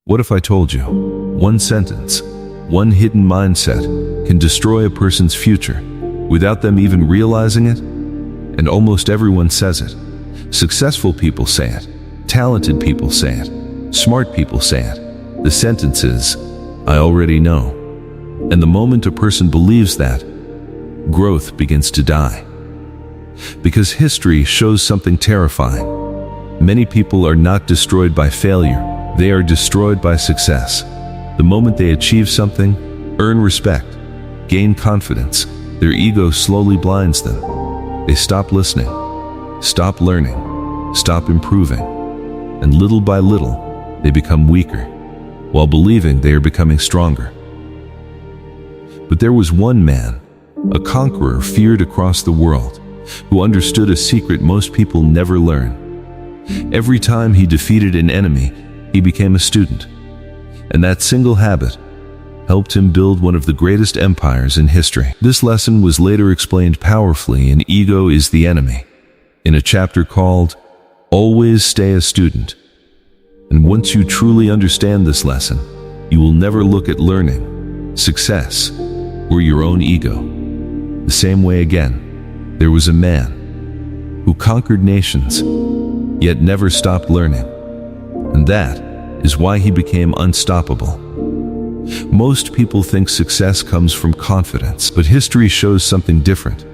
What if I told you, one sentence, one hidden mindset can destroy a person's future without them even realizing it? And almost everyone says it. Successful people say it. Talented people say it. Smart people say it. The sentence is, I already know. And the moment a person believes that, growth begins to die. Because history shows something terrifying. Many people are not destroyed by failure. They are destroyed by success. The moment they achieve something, earn respect, gain confidence, their ego slowly blinds them. They stop listening, stop learning, stop improving, and little by little, they become weaker, while believing they are becoming stronger. But there was one man, a conqueror feared across the world, who understood a secret most people never learn. Every time he defeated an enemy, he became a student, and that single habit helped him build one of the greatest empires in history. This lesson was later explained powerfully in Ego is the Enemy, in a chapter called Always Stay a Student. And once you truly understand this lesson, you will never look at learning, success, or your own ego the same way again. There was a man who conquered nations, yet never stopped learning. And that is why he became unstoppable. Most people think success comes from confidence, but history shows something different.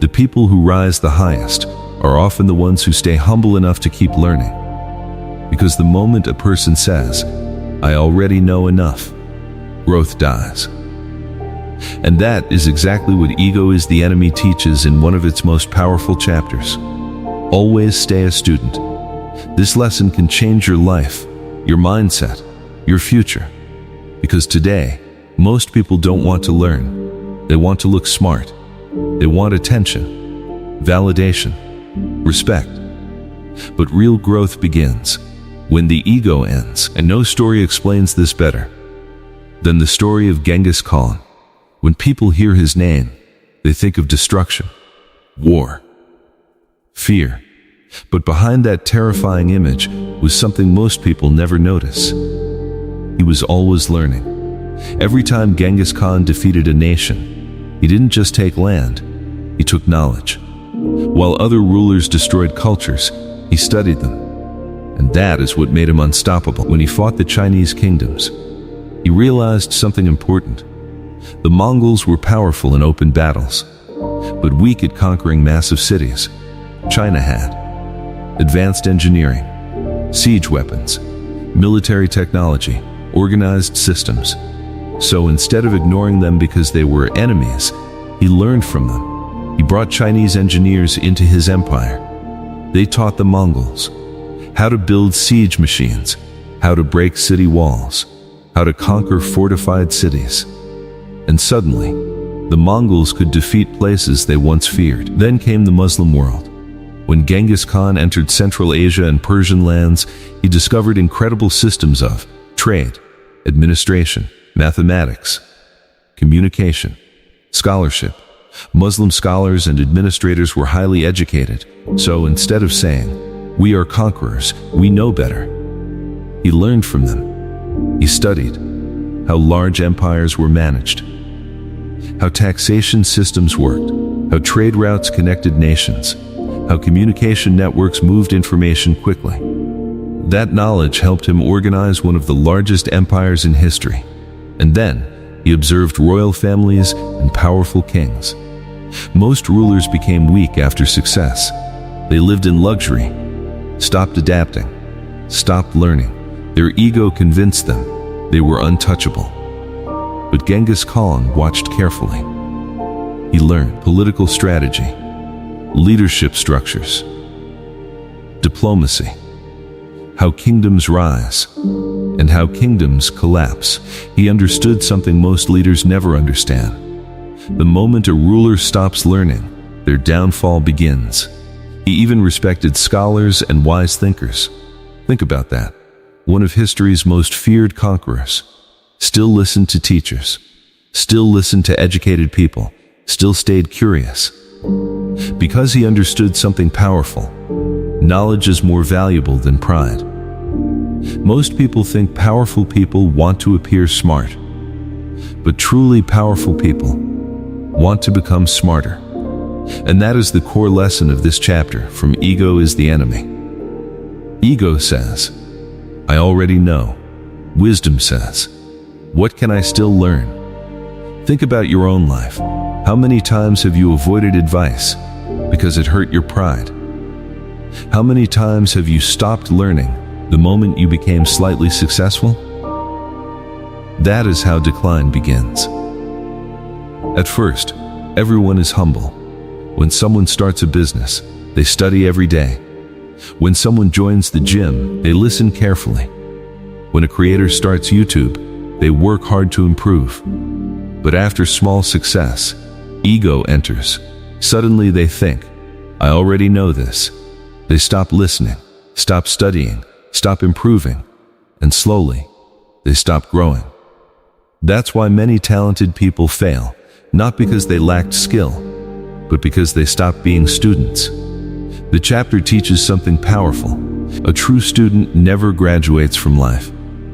The people who rise the highest are often the ones who stay humble enough to keep learning. Because the moment a person says, I already know enough, growth dies. And that is exactly what Ego is the Enemy teaches in one of its most powerful chapters. Always stay a student. This lesson can change your life, your mindset, your future. Because today, most people don't want to learn. They want to look smart. They want attention, validation, respect. But real growth begins when the ego ends, and no story explains this better than the story of Genghis Khan. When people hear his name, they think of destruction, war, fear. But behind that terrifying image was something most people never notice. He was always learning. Every time Genghis Khan defeated a nation, he didn't just take land, he took knowledge. While other rulers destroyed cultures, he studied them. And that is what made him unstoppable. When he fought the Chinese kingdoms, he realized something important. The Mongols were powerful in open battles, but weak at conquering massive cities. China had advanced engineering, siege weapons, military technology, organized systems. So instead of ignoring them because they were enemies, he learned from them. He brought Chinese engineers into his empire. They taught the Mongols how to build siege machines, how to break city walls, how to conquer fortified cities. And suddenly, the Mongols could defeat places they once feared. Then came the Muslim world. When Genghis Khan entered Central Asia and Persian lands, he discovered incredible systems of trade, administration, mathematics, communication, scholarship. Muslim scholars and administrators were highly educated, so instead of saying, "We are conquerors, we know better," he learned from them. He studied how large empires were managed, how taxation systems worked, how trade routes connected nations, how communication networks moved information quickly. That knowledge helped him organize one of the largest empires in history. And then, he observed royal families and powerful kings. Most rulers became weak after success. They lived in luxury, stopped adapting, stopped learning. Their ego convinced them they were untouchable. But Genghis Khan watched carefully. He learned political strategy, leadership structures, diplomacy, how kingdoms rise, and how kingdoms collapse. He understood something most leaders never understand. The moment a ruler stops learning, their downfall begins. He even respected scholars and wise thinkers. Think about that. One of history's most feared conquerors still listened to teachers, still listened to educated people, still stayed curious. Because he understood something powerful. Knowledge is more valuable than pride. Most people think powerful people want to appear smart, but truly powerful people want to become smarter. And that is the core lesson of this chapter from Ego is the Enemy. Ego says, I already know. Wisdom says, what can I still learn? Think about your own life. How many times have you avoided advice because it hurt your pride? How many times have you stopped learning the moment you became slightly successful? That is how decline begins. At first, everyone is humble. When someone starts a business, they study every day. When someone joins the gym, they listen carefully. When a creator starts YouTube, they work hard to improve. But after small success, ego enters. Suddenly they think, I already know this. They stop listening, stop studying, stop improving, and slowly, they stop growing. That's why many talented people fail, not because they lacked skill, but because they stopped being students. The chapter teaches something powerful. A true student never graduates from life.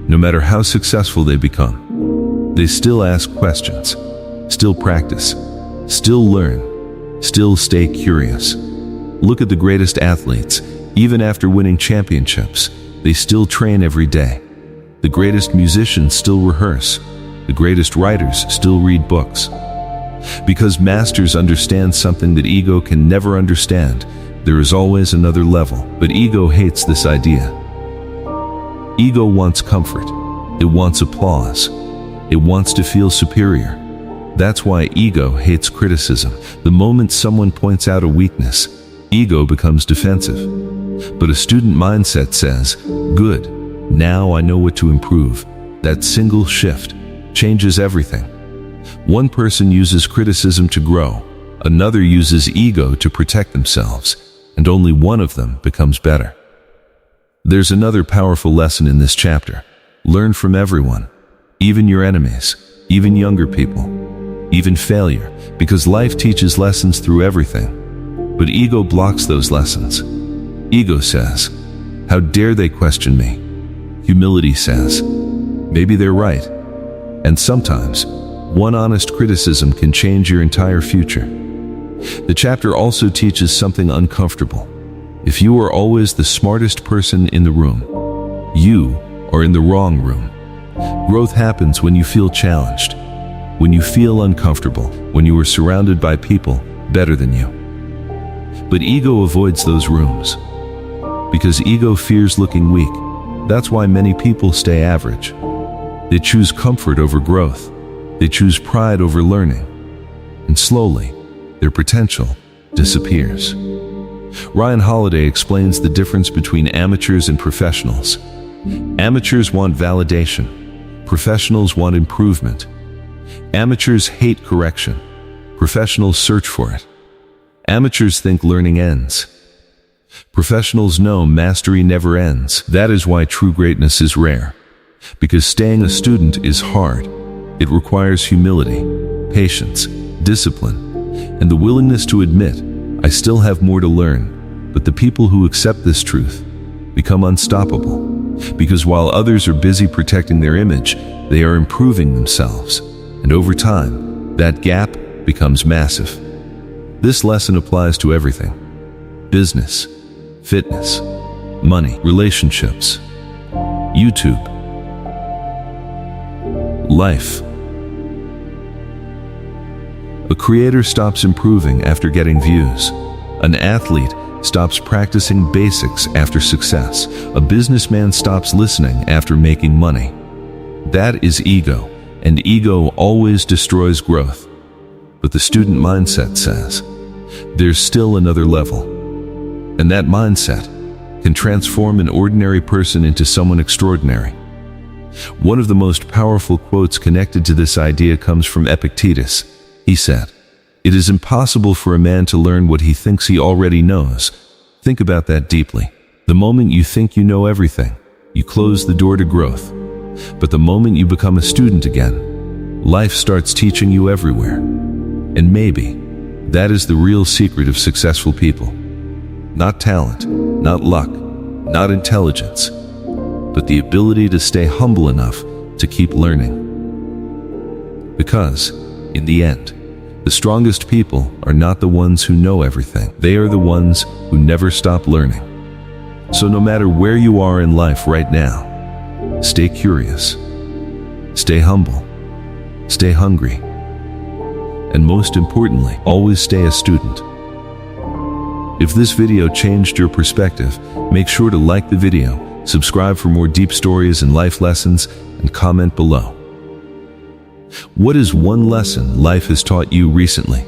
No matter how successful they become, they still ask questions, still practice, still learn, still stay curious. Look at the greatest athletes. Even after winning championships, they still train every day. The greatest musicians still rehearse. The greatest writers still read books. Because masters understand something that ego can never understand. There is always another level, but ego hates this idea. Ego wants comfort. It wants applause. It wants to feel superior. That's why ego hates criticism. The moment someone points out a weakness, ego becomes defensive. But a student mindset says, good, now I know what to improve. That single shift changes everything. One person uses criticism to grow, another uses ego to protect themselves, and only one of them becomes better. There's another powerful lesson in this chapter. Learn from everyone, even your enemies, even younger people, even failure, because life teaches lessons through everything. But ego blocks those lessons. Ego says, how dare they question me? Humility says, maybe they're right. And sometimes, one honest criticism can change your entire future. The chapter also teaches something uncomfortable. If you are always the smartest person in the room, you are in the wrong room. Growth happens when you feel challenged, when you feel uncomfortable, when you are surrounded by people better than you. But ego avoids those rooms, because ego fears looking weak. That's why many people stay average. They choose comfort over growth. They choose pride over learning. And slowly, their potential disappears. Ryan Holiday explains the difference between amateurs and professionals. Amateurs want validation. Professionals want improvement. Amateurs hate correction. Professionals search for it. Amateurs think learning ends. Professionals know mastery never ends. That is why true greatness is rare. Because staying a student is hard. It requires humility, patience, discipline, and the willingness to admit, I still have more to learn. But the people who accept this truth become unstoppable. Because while others are busy protecting their image, they are improving themselves. And over time, that gap becomes massive. This lesson applies to everything. Business, fitness, money, relationships, YouTube, life. A creator stops improving after getting views. An athlete stops practicing basics after success. A businessman stops listening after making money. That is ego, and ego always destroys growth. But the student mindset says, there's still another level. And that mindset can transform an ordinary person into someone extraordinary. One of the most powerful quotes connected to this idea comes from Epictetus. He said, "It is impossible for a man to learn what he thinks he already knows." Think about that deeply. The moment you think you know everything, you close the door to growth. But the moment you become a student again, life starts teaching you everywhere. And maybe that is the real secret of successful people. Not talent, not luck, not intelligence, but the ability to stay humble enough to keep learning. Because, in the end, the strongest people are not the ones who know everything. They are the ones who never stop learning. So no matter where you are in life right now, stay curious, stay humble, stay hungry, and most importantly, always stay a student. If this video changed your perspective, make sure to like the video, subscribe for more deep stories and life lessons, and comment below. What is one lesson life has taught you recently?